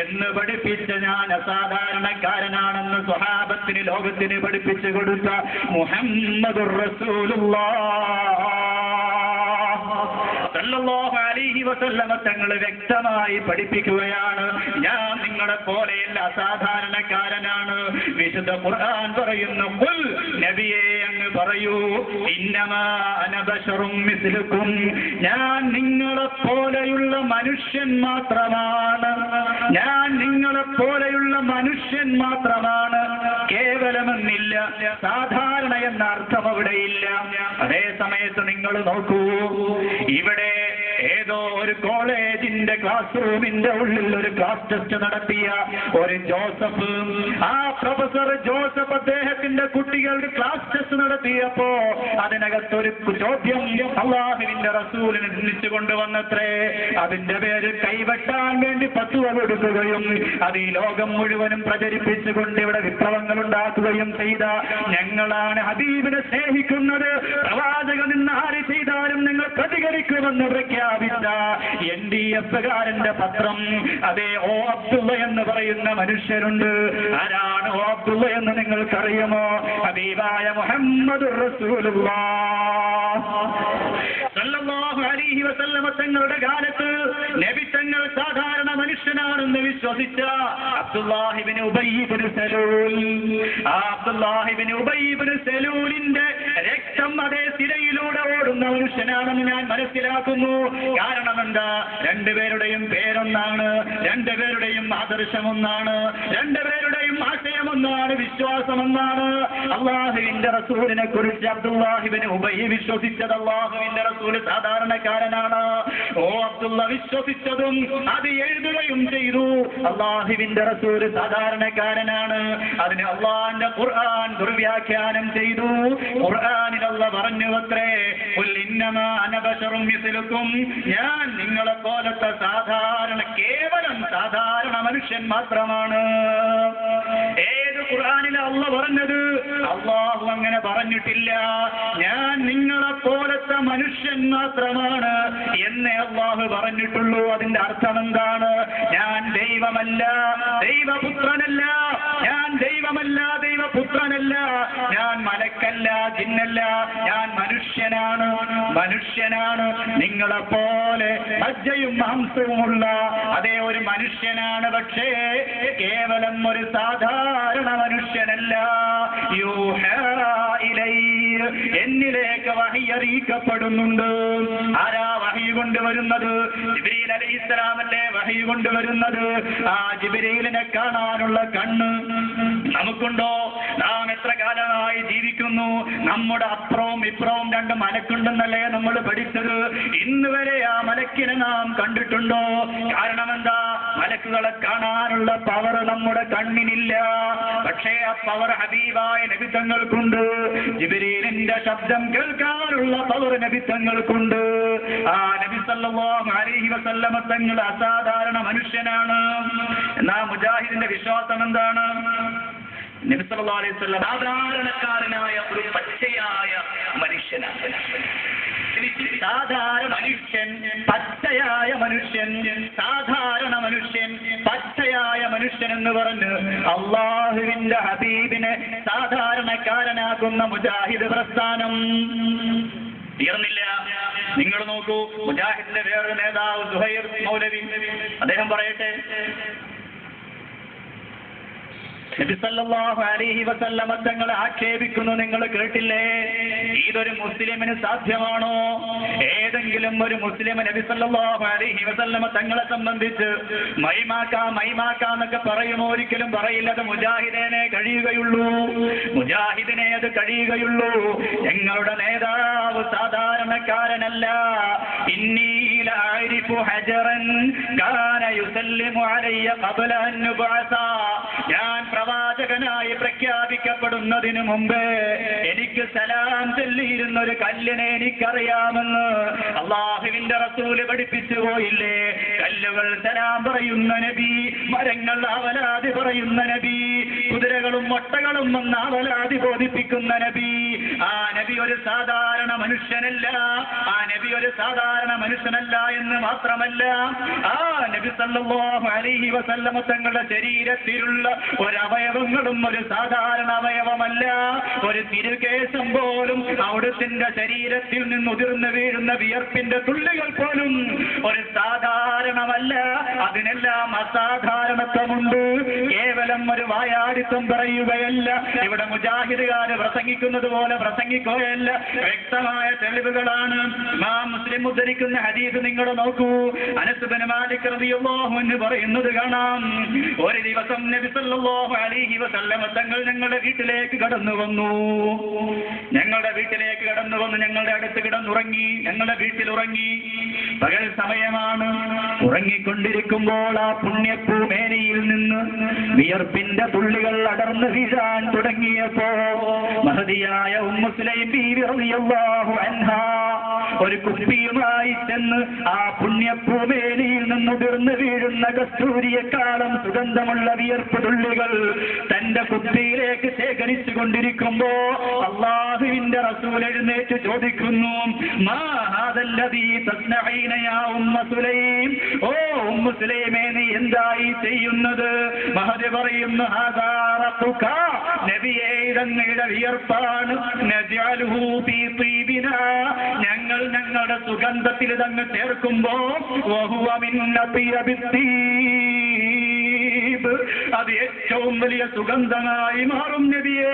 എന്ന് പഠിപ്പിച്ച ഞാൻ അസാധാരണക്കാരനാണെന്ന് സ്വഹാബത്തിന് ലോകത്തിന് പഠിപ്പിച്ചു കൊടുത്ത മുഹമ്മദുർ റസൂലുള്ളാഹ് സല്ലല്ലാഹു അലൈഹി വസല്ലമ തങ്ങൾ വ്യക്തമായി പഠിപ്പിക്കുകയാണ്, ഞാൻ നിങ്ങളെ പോലെയല്ല അസാധാരണക്കാരനാണ്. വിശുദ്ധ ഖുർആൻ പറയുന്നു, ഖുൽ നബിയേ അങ്ങ് പറയൂ, ഇന്നമാ അന ബശറും മിസ്ലുക്കും, ഞാൻ നിങ്ങളെ പോലെയുള്ള മനുഷ്യൻ മാത്രമാണ്, ഞാൻ നിങ്ങളെ പോലെയുള്ള മനുഷ്യൻ മാത്രമാണ്. കേവലമെന്നില്ല, സാധാരണ എന്ന അർത്ഥം അവിടെയില്ല. അതേ സമയത്ത് നിങ്ങൾ നോക്കൂ, ഇവിടെ ഏതോ ഒരു കോളേജിന്റെ ക്ലാസ് റൂമിന്റെ ഉള്ളിൽ ഒരു ക്ലാസ് ടെസ്റ്റ് നടത്തിയ ഒരു ജോസഫ്, ആ പ്രൊഫസർ ജോസഫ് അദ്ദേഹത്തിന്റെ കുട്ടികൾക്ക് ക്ലാസ് ടെസ്റ്റ് നടത്തിയപ്പോ അതിനകത്തൊരു ചോദ്യം അല്ലാഹുവിന്റെ റസൂലിനെ ഉന്നയിച്ചു കൊണ്ടുവന്നത്രേ. അതിന്റെ പേര് കൈവെട്ടാൻ വേണ്ടി ഫത്വ കൊടുക്കുകയും അത് ഈ ലോകം മുഴുവനും പ്രചരിപ്പിച്ചുകൊണ്ട് ഇവിടെ വിപ്ലവങ്ങൾ ഉണ്ടാക്കുകയും ചെയ്ത, ഞങ്ങളാണ് ഹബീബിനെ സ്നേഹിക്കുന്നത്, പ്രവാചകൻ നിന്ന് ആര് ചെയ്താലും നിങ്ങൾ പ്രതികരിക്കുമെന്ന് പ്രഖ്യാപിച്ച NDF കാരന്റെ പത്രം, അതേ ഓ അബ്ദുള്ള എന്ന് പറയുന്ന മനുഷ്യരുണ്ട്. ആരാണ് ഓ അബ്ദുള്ള എന്ന് നിങ്ങൾക്കറിയുമോ? ഹബീബായ മുഹമ്മദുർ റസൂലുള്ളാഹ് സല്ലല്ലാഹു അലൈഹി വസല്ലമ തങ്ങളുടെ കാലത്ത് നബി തങ്ങൾ സാധാരണ മനുഷ്യനാണെന്ന് വിശ്വസിച്ച അബ്ദുല്ലാഹി ഇബ്നു ഉബയ്യ് ഇബ്നു സലൂൽ, ആ അബ്ദുല്ലാഹി ഇബ്നു ഉബയ്യ് ഇബ്നു സലൂലിന്റെ രക്തം അതേ സിരയിലൂടെ ഓടുന്ന മനുഷ്യനാണെന്ന് ഞാൻ മനസ്സിലാക്കുന്നു. കാരണം എന്താ? രണ്ടുപേരുടെയും പേരൊന്നാണ്, രണ്ടുപേരുടെയും ആദർശം ഒന്നാണ്, രണ്ടുപേരുടെയും ആശയം ഒന്നാണ്, വിശ്വാസം ഒന്നാണ്. അള്ളാഹുവിന്റെ റസൂലിനെ കുറിച്ച് അബ്ദുല്ലാഹി ഇബ്നു ഉബയ്യ് വിശ്വസിച്ചത് അള്ളാഹുവിന്റെ റസൂൽ സാധാരണക്കാരനാണ്. ഓ അബ്ദുള്ള വിശ്വസിച്ചതും അത് എഴുതുകയും ചെയ്തു, അള്ളാഹുവിന്റെ റസൂൽ സാധാരണക്കാരനാണ്. അതിന് അള്ളാന്റെ ഖുർആൻ ദുർവ്യാഖ്യാനം ചെയ്തു. ഖുർആനിൽ അല്ലാഹ് പറഞ്ഞു അത്രേ, ഖുൽ ഇന്നമാ അന ബശറും മിസ്ലുക്കും, ഞാൻ നിങ്ങളെ പോലത്തെ സാധാരണ, കേവലം സാധാരണ മനുഷ്യൻ മാത്രമാണ്. ഏത് ഖുർആനിൽ അല്ലാഹ് പറഞ്ഞത്? അല്ലാഹു അങ്ങനെ പറഞ്ഞിട്ടില്ല. ഞാൻ നിങ്ങളെ പോലത്തെ മനുഷ്യൻ മാത്രമാണ് എന്നേ അല്ലാഹു പറഞ്ഞിട്ടുള്ളൂ. അതിന്റെ അർത്ഥം എന്താണ്? ഞാൻ ദൈവമല്ല, ദൈവപുത്രനല്ല, ഞാൻ ദൈവമല്ല, ദൈവപുത്രനല്ല, ഞാൻ മലക്കല്ല, ജിന്നല്ല, ഞാൻ മനുഷ്യനാണ്, മനുഷ്യനാണ്. നിങ്ങളെ പോലെ മജ്ജയും മാംസവുമുള്ള അതേ ഒരു മനുഷ്യനാണ്. പക്ഷേ കേവലം ഒരു സാധാരണ മനുഷ്യനല്ല. എന്നിലേക്ക് വഹി അറിയിക്കപ്പെടുന്നുണ്ട്. ആരാ വഹി കൊണ്ടുവരുന്നത്? ജിബ്രീൽ അലൈഹിസ്സലാമല്ലേ വഹി കൊണ്ടുവരുന്നത്. ആ ജിബ്രീലിനെ കാണാനുള്ള കണ്ണ് നമുക്കുണ്ടോ? നാം എത്ര കാലമായി ജീവിക്കുന്നു? നമ്മുടെ അപ്പുറവും ഇപ്പുറവും രണ്ട് മലക്കുണ്ടെന്നല്ലേ നമ്മൾ പഠിച്ചത്. ഇന്ന് വരെ ആ മലക്കിനെ നാം കണ്ടിട്ടുണ്ടോ? കാരണം എന്താ? മലക്കുകളെ കാണാനുള്ള പവർ നമ്മുടെ കണ്ണിനില്ല. പക്ഷേ ആ പവർ ഹബീബായ നബി തങ്ങൾക്കുണ്ട്. ജിബ്രീലിന്റെ ശബ്ദം കേൾക്കാനുള്ള പവർ നബി തങ്ങൾക്കുണ്ട്. ആ നബി സല്ലല്ലാഹു അലൈഹി വസല്ലമ തങ്ങൾ അസാധാരണ മനുഷ്യനാണ്. എന്നാ മുജാഹിദിന്റെ വിശ്വാസം എന്താണ്? നബി സല്ലല്ലാഹു അലൈഹി വസല്ലം സാധാരണക്കാരനായ ഒരു പച്ചയായ മനുഷ്യനാണ്. സാധാരണ മനുഷ്യൻ, പച്ചയായ മനുഷ്യൻ, സാധാരണ മനുഷ്യൻ, പച്ചയായ മനുഷ്യൻ എന്ന് പറഞ്ഞ് അള്ളാഹുവിന്റെ ഹബീബിനെ സാധാരണക്കാരനാക്കുന്ന മുജാഹിദ് പ്രസ്ഥാനം തീർന്നില്ല. നിങ്ങൾ നോക്കൂ, മുജാഹിദിന്റെ വേറൊരു നേതാവ് സുഹൈർ മൗലവി, അദ്ദേഹം പറയട്ടെ, നബി സല്ലല്ലാഹു അലൈഹി വസല്ലമ തങ്ങളെ ആക്ഷേപിക്കുന്നു നിങ്ങൾ കേട്ടില്ലേ? ഇതൊരു മുസ്ലിമിന് സാധ്യമാണോ? ഏതെങ്കിലും ഒരു മുസ്ലിം നബി സല്ലല്ലാഹു അലൈഹി വസല്ലമ തങ്ങളെ സംബന്ധിച്ച് മൈമാക്കാന്നൊക്കെ പറയുമോ? ഒരിക്കലും പറയില്ല. അത് മുജാഹിദിനെ കഴിയുകയുള്ളൂ, മുജാഹിദിനെ അത് കഴിയുകയുള്ളൂ. ഞങ്ങളുടെ നേതാവ് സാധാരണക്കാരനല്ല. ഇന്നി ലഅരിഫു ഹജറൻ കാന യുസല്ലിമു അലയ്യ ഖബ്ല അൻ നുബഅസ. ഞാൻ പ്രവാചകനായി പ്രഖ്യാപിക്കപ്പെടുന്നതിന് മുമ്പ് എനിക്ക് സലാം ചൊല്ലിയിരുന്ന ഒരു കല്ലിനെ എനിക്കറിയാമെന്ന് അള്ളാഹുവിന്റെ റസൂല് പഠിപ്പിച്ചു പോയില്ലേ? കല്ലുകൾ സലാം പറയുന്ന നബി, മരങ്ങൾ അവലാതി പറയുന്ന നബി, കുതിരകളും ഒട്ടകളും വന്ന് അവലാതി ബോധിപ്പിക്കുന്ന നബി. ആ നബി ഒരു സാധാരണ മനുഷ്യനല്ല. ആ നബി ഒരു സാധാരണ മനുഷ്യനല്ല എന്ന് മാത്രമല്ല, ആ നബി സല്ലല്ലാഹു അലൈഹി വസല്ലമ തങ്ങളുടെ ശരീരത്തിലുള്ള ഒരവയവങ്ങളും ഒരു സാധാരണ അവയവമല്ല. ഒരു തിരുകേശം പോലും അവിടുത്തെ ശരീരത്തിൽ നിന്ന് ഉതിർന്നു വീഴുന്ന വിയർപ്പിന്റെ തുള്ളികൾ പോലും ഒരു സാധാരണമല്ല. അതിനെല്ലാം അസാധാരണത്വമുണ്ട്. കേവലം ഒരു വായാടിത്വം പറയുകയല്ല, ഇവിടെ മുജാഹിദുകാര് പ്രസംഗിക്കുന്നത് പോലെ പ്രസംഗിക്കുകയല്ല. വ്യക്തമായ തെളിവുകളാണ്. ഇമാം മുസ്ലിം ഉദ്ധരിക്കുന്ന ഹദീസ് നിങ്ങൾ നോക്കൂ. അനസ് ബിൻ മാലിക് റളിയല്ലാഹു അൻഹു പറയുന്നത് കാണാം, ഒരു ദിവസം നബി സല്ലല്ലാഹു അലൈഹി വസല്ലമ തങ്ങൾ ഞങ്ങളുടെ വീട്ടിലേക്ക് കടന്നു വന്നു. ഞങ്ങളുടെ അടുത്ത് കിടന്നുറങ്ങി. ഞങ്ങളുടെ വീട്ടിൽ ഉറങ്ങി. പകൽ സമയമാണ്. ഉറങ്ങിക്കൊണ്ടിരിക്കുമ്പോൾ ആ പുണ്യപ്പൂമേനയിൽ നിന്ന് വിയർപ്പിന്റെ തുള്ളികൾ അടർന്നു വീഴാൻ തുടങ്ങിയപ്പോ മഹദിയായ ഉമ്മു സുലൈം ബീവി റളിയല്ലാഹു അൻഹാ ഒരു കുപ്പിയുമായി ചെന്ന് ആ പുണ്യപ്പൂമേനയിൽ നിന്ന് ഉതിർന്നു വീഴുന്ന കസ്തൂരിയെക്കാളും സുഗന്ധമുള്ള വിയർപ്പ് തുള്ളികൾ തന്റെ കുപ്പിയിലേക്ക് ശേഖരിച്ചു കൊണ്ടിരിക്കുമ്പോ അല്ലാഹുവിന്റെ റസൂൽ എഴുന്നേറ്റ് ചോദിക്കുന്നു, മാ ഹാദല്ലദീ തസ്നഈന യാ ഉമ്മു സുലൈം? ഓ ഉമ്മു സുലൈമേ, നീ എന്തായി ചെയ്യുന്നത്? മഹദി പറയുന്നു, ഹാദാ റഖുക, നബിയേ ഇതങ്ങയുടെ വിയർപ്പാണ്. നജഅലുഹു ഫീ തീബിനാ, ഞങ്ങൾ ഞങ്ങളുടെ സുഗന്ധത്തിൽ ഇതങ്ങ് ചേർക്കുമ്പോ വഹുവ മിൻ അത്യബിത്തീബ്, അത് ഏറ്റവും വലിയ സുഗന്ധമായി മാറും നബിയേ.